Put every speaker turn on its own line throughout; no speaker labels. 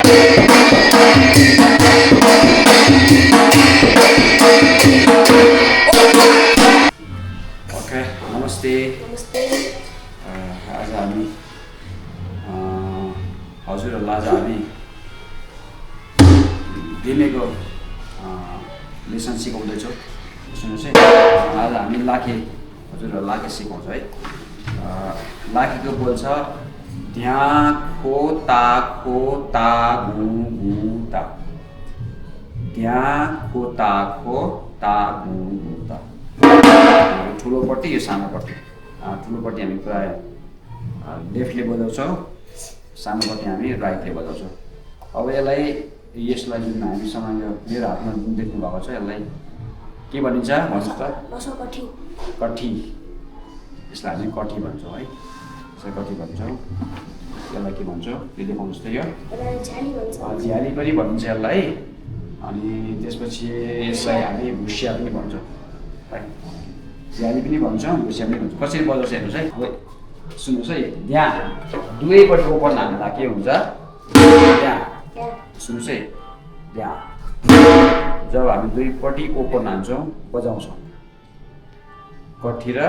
Okay नमस्ते आज हामी हजुरहरूलाई आज हामी दिनेको लेसन सिकाउँदैछौँ। सुन्नुहोस् है, आज हामी लाखे हजुरहरूलाई लाखे सिकाउँछ है। लाखेको बोल्छ ध्याँ खो ता गु गु ता। ध्याँ खो ता गु गु ता। ठुलोपट्टि यो सानोपट्टि। ठुलोपट्टि हामी प्राय लेफ्टले बजाउँछौँ, सानोपट्टि हामी राइटले बजाउँछौँ। अब यसलाई जुन हामीसँग यो मेरो हातमा जुन देख्नु भएको छ यसलाई के भनिन्छ भन्नुहोस् त? कठी। यसलाई हामी कठी भन्छौँ है। यसलाई कठी भन्छौँ। यसलाई के भन्छौँ यो देखाउनुहोस् त? यो झ्याली पनि भनिन्छ यसलाई। अनि त्यसपछि यसलाई हामी भुसिया पनि भन्छौँ है। झ्याली पनि भन्छौँ, भुसिया पनि भन्छौँ। कसरी बजाउँछ हेर्नुहोस् है। अब सुन्नुहोस् है, यहाँ दुवैपट्टि ओपन हान्दा के हुन्छ? यहाँ सुन्नुहोस् है, यहाँ जब हामी दुईपट्टि ओपन हान्छौँ बजाउँछौँ कठी र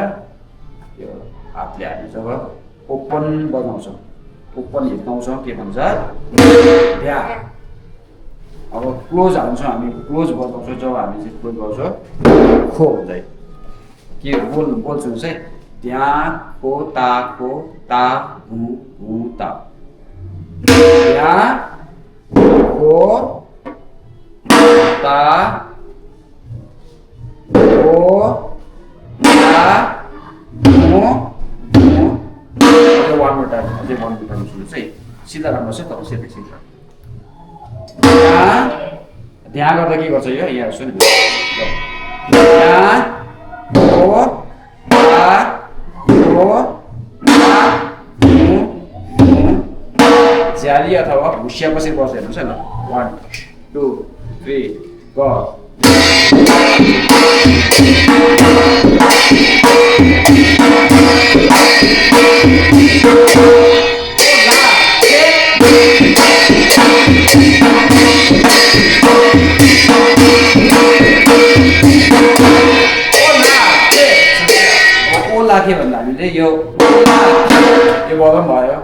यो हातले हामी जब ओपन बजाउँछौँ, ओपन हिर्काउँछौँ के भन्छ? ध्या। अब क्लोज हान्छौँ हामी, क्लोज बजाउँछौँ जब हामी चाहिँ क्लोज बजाउँछौँ खो हुन्छ है। के बोल्छौँ है, ध्या खो ता गु गु ता। ध्या खो ता गु गु। one more time सुन्नुहोस् है, सिधा राम्रो छ तर सिधा। ध्यान गर्दा के गर्छ यो? यहाँ सुन्नु। झ्याली अथवा भुसिया कसरी बस्छ हेर्नुहोस् है ल। 1 2 3 गो। लाखे भन्दा हामीले यो बजाउनु भयो,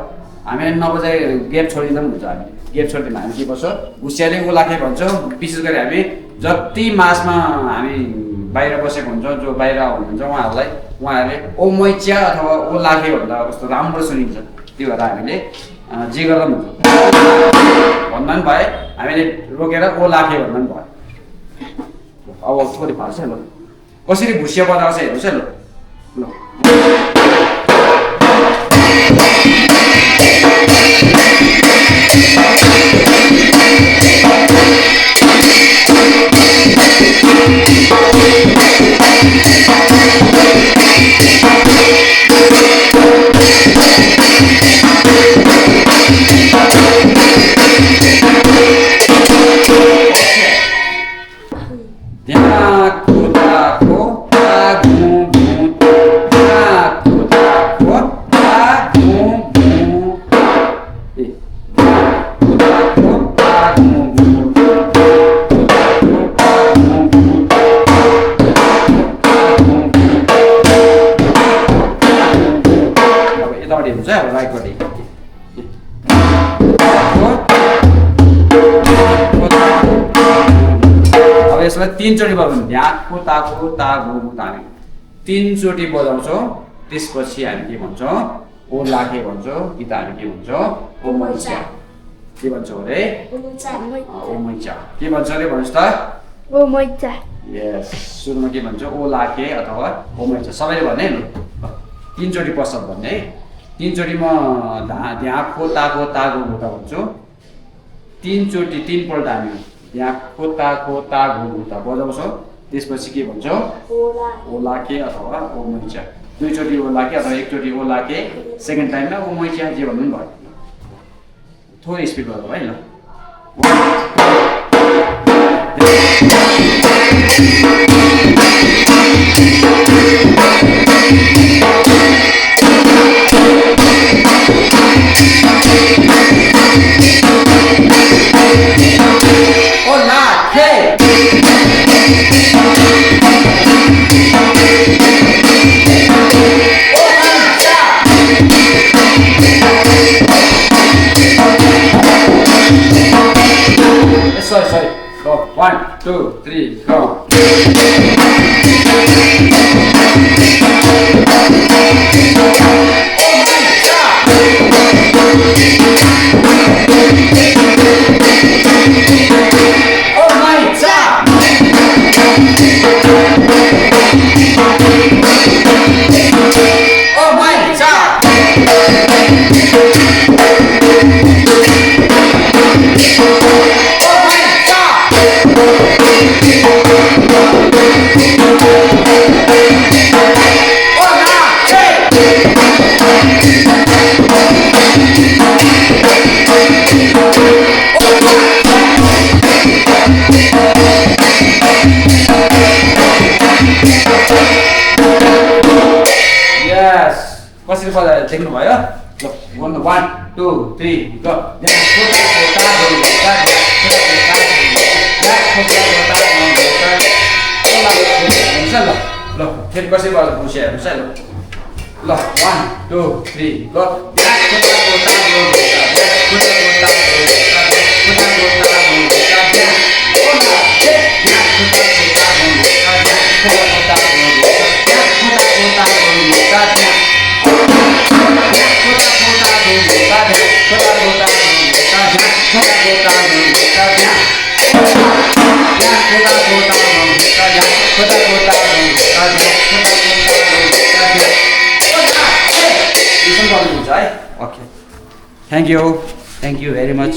हामीले नबजाइ ग्याप छोडिदिँदा पनि हुन्छ। हामी ग्याप छोडिदिँदा हामी के गर्छ? भुसियाले ओ लाखे भन्छौँ। विशेष गरी हामी जति मासमा हामी बाहिर बसेको हुन्छौँ, जो बाहिर हुनुहुन्छ उहाँहरूले ओ मैच्या अथवा ओ लाखे भन्दा कस्तो राम्रो सुनिन्छ। त्यो भएर हामीले जे गर्दा पनि हुन्छ। भन्दा पनि भए हामीले रोकेर ओ लाखे भन्दा पनि भयो। अब थोरै फाल्छ ल। कसरी भुसिया बजाउँछ हेर्नुहोस् है ल। हुन्छ राइटपट्टि। अब यसलाई 3 चोटि बजाउँछौँ। ध्या खो ता गु गु ता। 3 चोटि बजाउँछौँ। त्यसपछि हामी के भन्छौँ? ओ लाखे भन्छौँ कि त हामी के भन्छौँ? ओ मैच्या। के भन्छौँ अरे? ओ मैच्या। के भन्छ अरे भन्नुहोस् त?
ओ मैच्या।
यस, सुरुमा के भन्छ? ओ लाखे अथवा ओ मैच्या। सबैले भन्ने ल। 3 चोटि पश्चात भन्ने है। 3 चोटि म ध्या खो ता गु गु ता भन्छु। 3 चोटि 3 पल्ट हामी ध्या खो ता गु गु ता बजाउँछौँ। त्यसपछि के भन्छौँ? ओ लाखे अथवा ओ मैच्या। 2 चोटि ओ लाखे अथवा 1 चोटि ओ लाखे, सेकेन्ड टाइममा ओ मैच्या जे भन्नु पनि भयो। थोरै स्पिड गर्नु है ल। 2, 3, go. कसरी बजाएर देख्नुभयो ल 1 2 3 गो ल ल फेरि कसरी बजाएर बुझ्यो हेर्नुहोस् है ल 1 2 3 go Okay. Thank you very much.